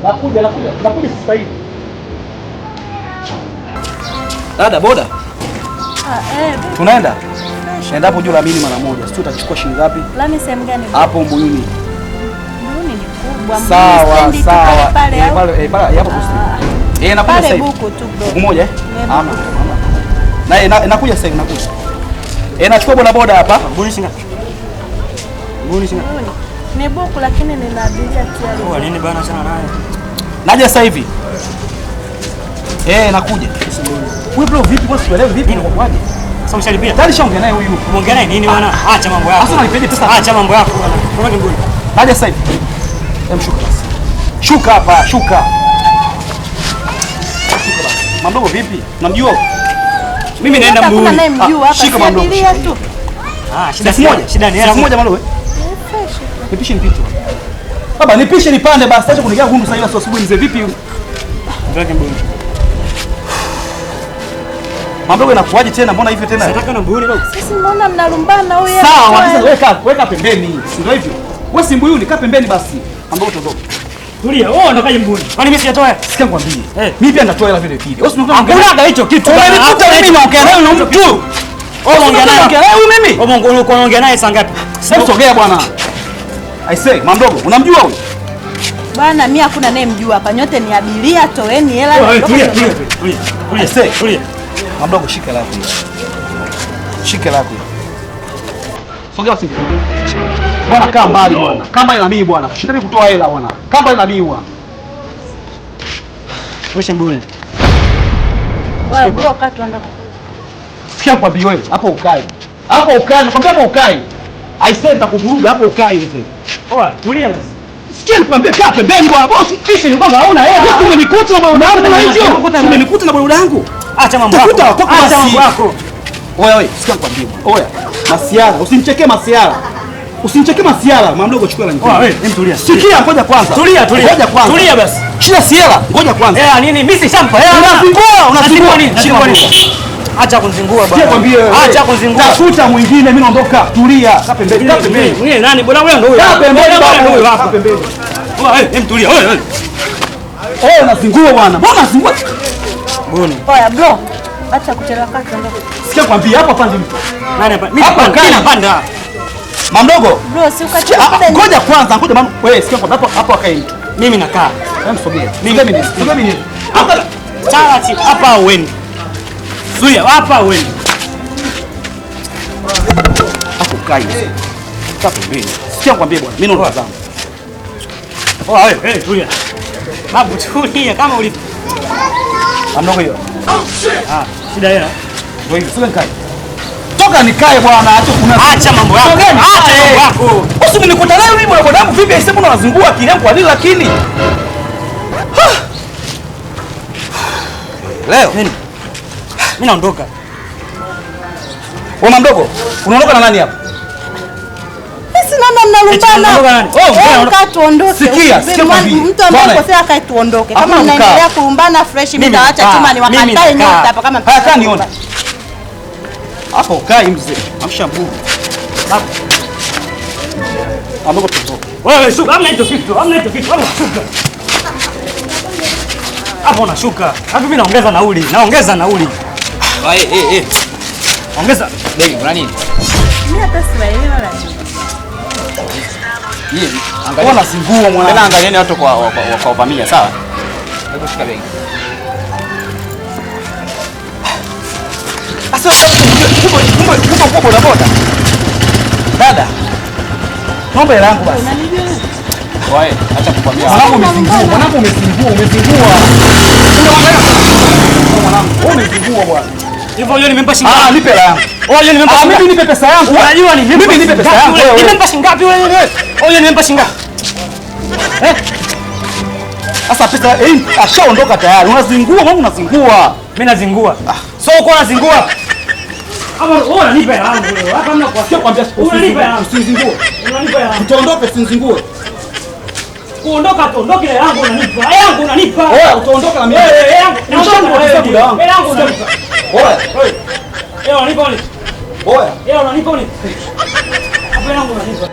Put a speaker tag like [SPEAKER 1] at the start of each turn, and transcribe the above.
[SPEAKER 1] Nakuja sasa hivi. Dada boda. Tunaenda? Naenda hapo juu la mimi mara moja. Sio utachukua shilingi ngapi?
[SPEAKER 2] Lami sehemu gani?
[SPEAKER 1] Hapo Mbuyuni.
[SPEAKER 2] Mbuyuni ni kubwa.
[SPEAKER 1] Sawa.
[SPEAKER 2] Pale
[SPEAKER 1] hapo kusti. Nakuja sasa hivi.
[SPEAKER 2] Buku tu bro.
[SPEAKER 1] Buku moja Ama. Nakuja sasa hivi nakuja. Nachukua boda boda hapa. Mbuyuni shilingi ngapi?
[SPEAKER 2] Ni buku lakini nina abiria tayari.
[SPEAKER 3] Kwa nini bana sana naye?
[SPEAKER 1] Naja sasa hivi. Nakuja. Wewe bro vipi kwa sielewi vipi inakuwaje?
[SPEAKER 3] Sasa mshalipia.
[SPEAKER 1] Tayari shaongea naye huyu.
[SPEAKER 3] Umeongea naye nini bwana? Acha mambo yako.
[SPEAKER 1] Sasa unanipigia pesa.
[SPEAKER 3] Acha mambo yako bwana. Toka Mbuyuni.
[SPEAKER 1] Naja sasa hivi. Shuka basi. Shuka hapa, shuka. Mamdogo vipi? Unamjua?
[SPEAKER 3] Mimi naenda Mbuyuni.
[SPEAKER 2] Hakuna naye mjua hapa.
[SPEAKER 1] Shika mamdogo.
[SPEAKER 2] Tu.
[SPEAKER 3] Shida moja. Shida ni
[SPEAKER 1] hela moja mamdogo. Nipishe nipite. Baba nipishe nipande basi. Acha kunigia gundu sasa hivi asubuhi mzee vipi?
[SPEAKER 3] Toka Mbuyuni.
[SPEAKER 1] Mamdogo inakuaje tena? Mbona hivi tena?
[SPEAKER 3] Nataka na Mbuyuni leo.
[SPEAKER 2] Sisi mbona mnalumbana huyu?
[SPEAKER 1] Sawa, sasa weka pembeni. Si ndio hivyo? Wewe si Mbuyuni, kaa pembeni basi. Mamdogo todoka.
[SPEAKER 3] Tulia. Wewe unatakaje Mbuyuni? Kwani mimi sijatoa?
[SPEAKER 1] Sikia nikwambie. Mimi pia nitatoa hela vile vile. Wewe
[SPEAKER 3] unaongea hicho kitu.
[SPEAKER 1] Unanikuta mimi naongea naye na mtu.
[SPEAKER 3] Wewe unaongea naye
[SPEAKER 1] mimi?
[SPEAKER 3] Wewe unaongea naye saa ngapi?
[SPEAKER 1] Sasa sogea bwana. I say, mamdogo, unamjua huyu?
[SPEAKER 2] Bwana mimi hakuna naye mjua hapa. Nyote ni abiria, toeni hela.
[SPEAKER 3] Tulia.
[SPEAKER 1] I say, tulia. Mamdogo shika lako. Shika lako. Sogea basi. Bwana kaa mbali bwana. Kamba ina mimi bwana. Shitaki kutoa hela bwana. Kamba ina mimi bwana.
[SPEAKER 3] Wewe Mbuyuni.
[SPEAKER 2] Wewe bro katu anda.
[SPEAKER 1] Sikia kwambie wewe, hapo ukae. Hapo ukae, nakwambia hapo ukae. I said nitakuvuruga hapo ukae mzee.
[SPEAKER 3] Oa, tulia basi.
[SPEAKER 1] Sikia nikwambia kaa pembeni bwana. Boss, kisha ni kwamba hauna hela. Wewe umenikuta na bwana wangu na hiyo. Umenikuta na bwana wangu.
[SPEAKER 3] Acha mambo yako.
[SPEAKER 1] Acha
[SPEAKER 3] mambo yako.
[SPEAKER 1] Oya, sikia nikwambie bwana. Oya, masiara, usinichekee masiara. Usinichekee masiara, mamdogo chukua la nyingine.
[SPEAKER 3] Oa, wewe, tulia.
[SPEAKER 1] Sikia ngoja kwanza.
[SPEAKER 3] Tulia.
[SPEAKER 1] Ngoja kwanza.
[SPEAKER 3] Tulia basi.
[SPEAKER 1] Shida siela, ngoja kwanza.
[SPEAKER 3] Nini? Mimi si shampa.
[SPEAKER 1] Unazingua nini?
[SPEAKER 3] Shika nini? Acha kunizingua bwana. Acha kunizingua.
[SPEAKER 1] Tafuta mwingine, mimi naondoka. Tulia. Kaa pembeni.
[SPEAKER 3] Wewe nani? Bwana wewe ndio huyo.
[SPEAKER 1] Kaa pembeni bwana huyo hapo pembeni.
[SPEAKER 3] Wewe, tulia. Wewe.
[SPEAKER 1] Unazingua bwana. Mbona unazingua?
[SPEAKER 3] Mbuyuni.
[SPEAKER 2] Oya bro. Acha kuchelewa kaka ndio.
[SPEAKER 1] Sikia kwambia hapa pande mtu.
[SPEAKER 3] Nani hapa? Mimi napanda.
[SPEAKER 1] Mamdogo.
[SPEAKER 2] Bro, si ukachukua.
[SPEAKER 1] Ngoja kwanza, ngoja mama. Wewe sikia kwamba hapo akae mtu.
[SPEAKER 3] Mimi nakaa.
[SPEAKER 1] Sogea. Mimi.
[SPEAKER 3] Taratibu hapa wewe. Zuia hapa wewe.
[SPEAKER 1] Hapo kai. Kaa pembeni. Sikia kwambia bwana, mimi naondoka zangu.
[SPEAKER 3] Wewe, tulia. Babu tulia kama ulivyo.
[SPEAKER 1] Mamdogo hiyo.
[SPEAKER 3] Shida hela.
[SPEAKER 1] Ndio hivyo, sio nikae. Toka nikae bwana,
[SPEAKER 3] acha mambo yako. Acha mambo yako.
[SPEAKER 1] Usinikuta leo mimi bwana wangu vipi aisema unazingua akili yangu kwa nini lakini? Leo
[SPEAKER 3] nini? Mimi naondoka.
[SPEAKER 1] Wewe mdogo, unaondoka na nani hapa?
[SPEAKER 2] Sisi naona mnalumbana. Kaa tuondoke.
[SPEAKER 1] Sikia
[SPEAKER 2] mtu ambaye kosea kaa tuondoke. Kama mnaendelea kulumbana fresh mimi nitaacha chuma ni wakatae nyote hapa kama
[SPEAKER 1] hata nione. Hapo ukai mzee. Amsha mguu. Hapo. Ambapo tutoka.
[SPEAKER 3] Wewe shuka, hamna hicho kitu. Hamna shuka. Hapo unashuka. Hapo mimi naongeza nauli. Ongeza.
[SPEAKER 1] Baby, kuna nini?
[SPEAKER 2] Mimi hata sielewi wala.
[SPEAKER 1] Angalia na singua mwana. Tena angalieni watu kwa familia, sawa? Hebu shika begi. Asa kumbe boda boda. Dada. Naomba hela yangu basi. Wae, acha kukwambia. Mwanangu umezingua. Umezingua bwana.
[SPEAKER 3] Hivyo yeye nimempa shilingi ngapi?
[SPEAKER 1] Nipe hela yangu. Mimi nipe pesa yangu.
[SPEAKER 3] Unajua
[SPEAKER 1] mimi nipe pesa yangu.
[SPEAKER 3] Nimempa shilingi ngapi wewe? Nimempa shilingi ngapi?
[SPEAKER 1] Sasa pesa ashaondoka tayari. Unazingua, wewe unazingua.
[SPEAKER 3] Mimi nazingua. So uko unazingua. Ama wewe unanipa hela yangu wewe. Hapa mna kwa
[SPEAKER 1] kwambia usizingue.
[SPEAKER 3] Unanipa hela.
[SPEAKER 1] Utaondoka usizingue.
[SPEAKER 3] Kuondoka tuondoke hela yangu unanipa. Yangu unanipa.
[SPEAKER 1] Wewe utaondoka na mimi.
[SPEAKER 3] Yangu. Hela yangu unanipa.
[SPEAKER 1] Oya.
[SPEAKER 3] Unanipa nini?
[SPEAKER 1] Oya.
[SPEAKER 3] Unanipa nini? Hapo yangu unanipa.